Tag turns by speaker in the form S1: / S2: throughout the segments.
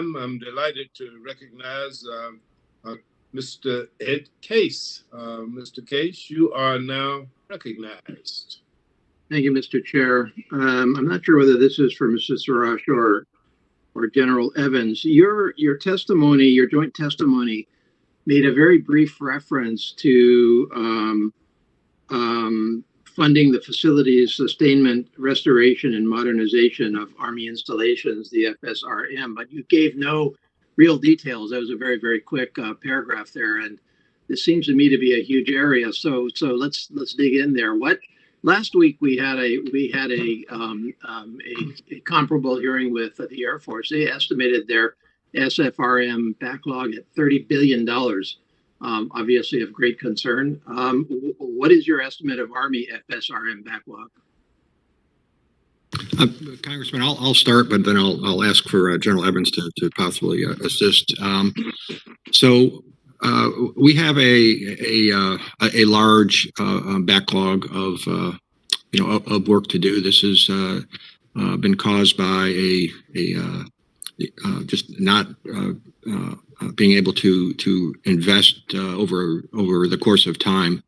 S1: I'm delighted to recognize Mr. Ed Case. Mr. Case, you are now recognized.
S2: Thank you, Mr. Chair. I'm not sure whether this is for Mr. Sarash or General Evans. Your testimony, your joint testimony, made a very brief reference to funding the facilities sustainment, restoration, and modernization of Army installations, the FSRM, but you gave no real details. That was a very, very quick paragraph there, and this seems to me to be a huge area. So let's dig in there. Last week we had a comparable hearing with the Air Force. They estimated their SFRM backlog at $30 billion. Obviously of great concern. What is your estimate of Army FSRM backlog?
S3: Congressman, I'll start, but then I'll ask for General Evans to possibly assist. So we have a large backlog of of work to do. This has been caused by just not being able to invest over the course of time,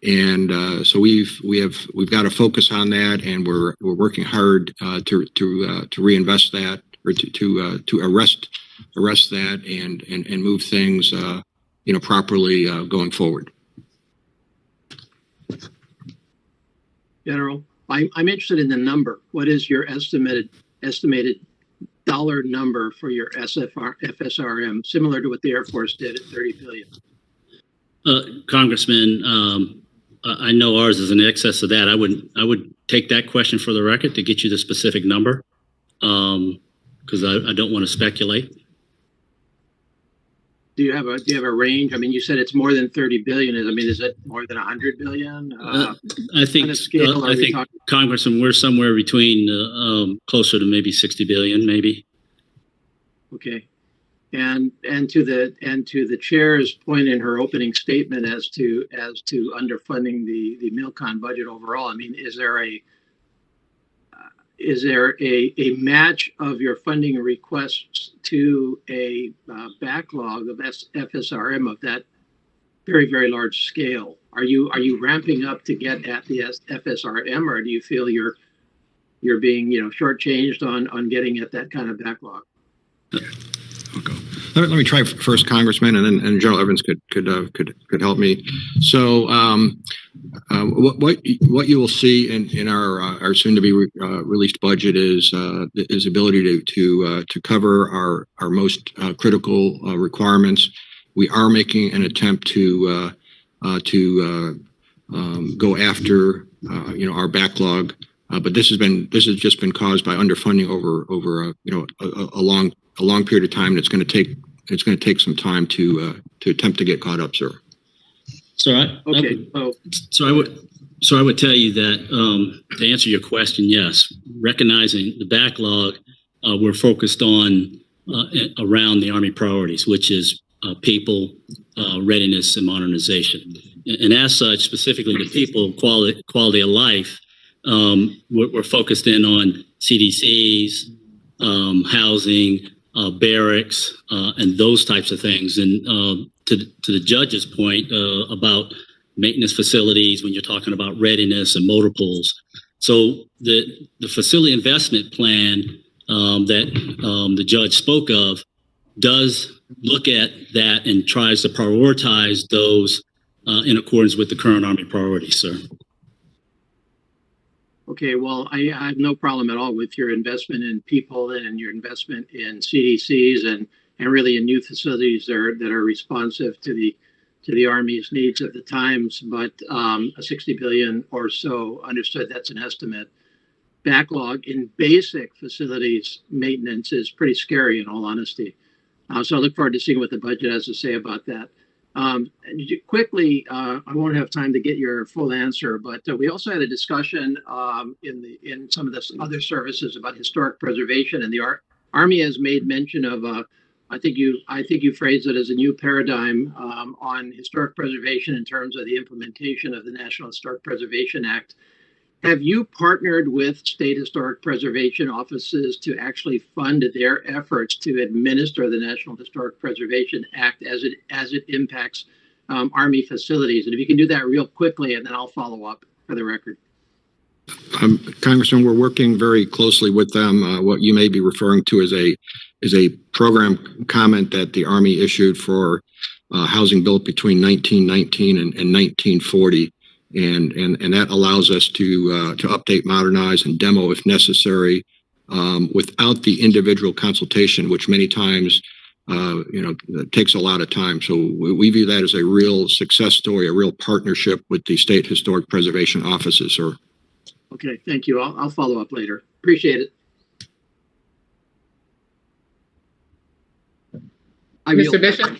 S3: and so we've got to focus on that, and we're working hard to reinvest that, or to arrest that and move things properly going forward.
S2: General, I'm interested in the number. What is your estimated dollar number for your FSRM, similar to what the Air Force did at $30 billion?
S4: Congressman, I know ours is in excess of that. I would take that question for the record to get you the specific number, because I don't want to speculate.
S2: Do you have a range? I mean, you said it's more than 30 billion. I mean, is it more than 100 billion?
S4: I think Congressman, we're somewhere between closer to maybe 60 billion, maybe.
S2: Okay, and to the chair's point in her opening statement as to underfunding the MilCon budget overall. I mean, is there a match of your funding requests to a backlog of FSRM of that very, very large scale? Are you ramping up to get at the FSRM, or do you feel you're being shortchanged on getting at that kind of backlog?
S3: Okay. Let me try first, Congressman, and General Evans could help me. So what you will see in our soon to be released budget is ability to cover our most critical requirements. We are making an attempt to go after our backlog, but this has just been caused by underfunding over a long period of time. And it's going to take some time to attempt to get caught up, sir.
S4: So I would tell you that to answer your question, yes, recognizing the backlog, we're focused on around the Army priorities, which is people, readiness, and modernization. And as such, specifically the people, quality of life, we're focused in on CDCs, housing, barracks, and those types of things. And to the judge's point about maintenance facilities, when you're talking about readiness and motor pools. So the facility investment plan that the judge spoke of does look at that and tries to prioritize those in accordance with the current Army priorities, sir.
S2: Okay, well, I have no problem at all with your investment in people and your investment in CDCs and really in new facilities that are responsive to the Army's needs at the times. But a 60 billion or so, understood, that's an estimate. Backlog in basic facilities maintenance is pretty scary, in all honesty. So I look forward to seeing what the budget has to say about that. Quickly, I won't have time to get your full answer, but we also had a discussion in some of the other services about historic preservation, and the Army has made mention of I think you phrased it as a new paradigm on historic preservation in terms of the implementation of the National Historic Preservation Act. Have you partnered with state historic preservation offices to actually fund their efforts to administer the National Historic Preservation Act as it impacts Army facilities? And if you can do that real quickly, and then I'll follow up for the record.
S3: Congressman, we're working very closely with them. What you may be referring to is a program comment that the Army issued for housing built between 1919 and 1940. And that allows us to update, modernize, and demo if necessary, without the individual consultation, which many times takes a lot of time. So we view that as a real success story, a real partnership with the state historic preservation offices, sir.
S2: Okay, thank you. I'll follow up later. Appreciate it.
S5: Mr. Bishop?